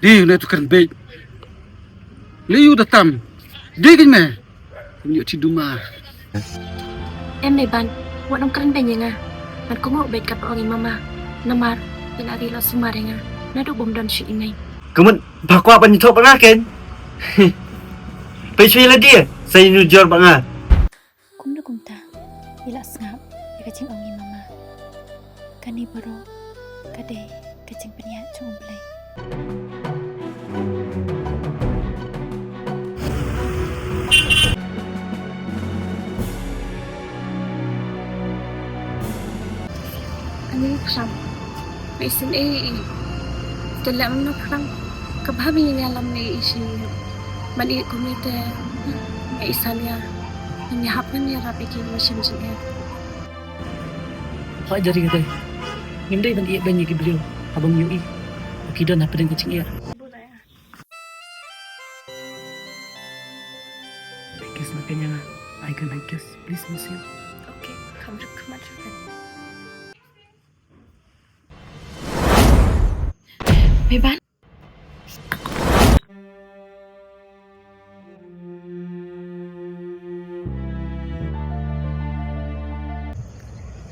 Đi nơi tôi cần bị Lý yêu đã tầm Đi cái mẹ Liệu chị đúng mà Em may ban, buat ang keren banyak nga. Man ko mau baik kat orang mama. Namar, inari la sumare nga. Nado bom dan shi inay. Kemen bakwa ban thok banga ken. Pe chui la dia. Sai nu jor banga. Kum na kumta. Ila sngap, ikacing orang mama. Kani baro, kade, kacing peniat chung play. Ano ksam? May isin tala man na parang kabhabi niya alam ni isi mali kumite may isa niya nangyahapon niya rapi kini masin siya. Hoi dari kata. Nimday ban iya banyak gibriu. Abang yui. Okidon apa dengan kecing iya. Kiss makanya I can kiss. Please miss you. Okay, come on. Beban?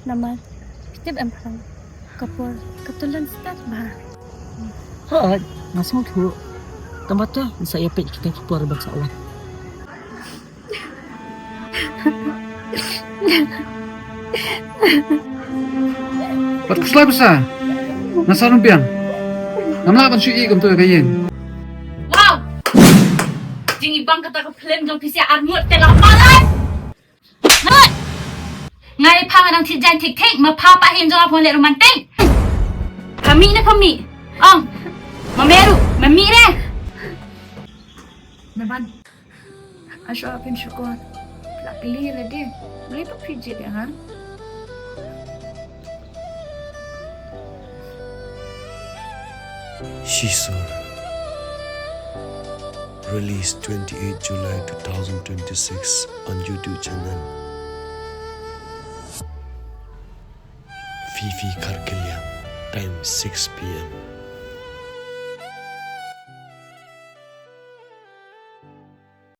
Naman, setiap emperang kapur ketulan start bah. Hoi, masuk tu. Tempat tu saya pek kita keluar bangsa Allah. Ba't kasla basa? Nasa rumpiang Namlaban siya igam to kayin Wow! Jing ibang kata ko film jong pisi armut telah malas. Ngat! Ngai pangan ang tijan tik-tik mapapahin jong apon le romantik. Kami na kami. Ang mameru, mamire. Naman, asyo apin syukur. Lakli lah dia. Boleh tu pijit ya ha? Shisur, released 28 July 2026 on YouTube channel Fifi Karkeliam, time 6 p.m.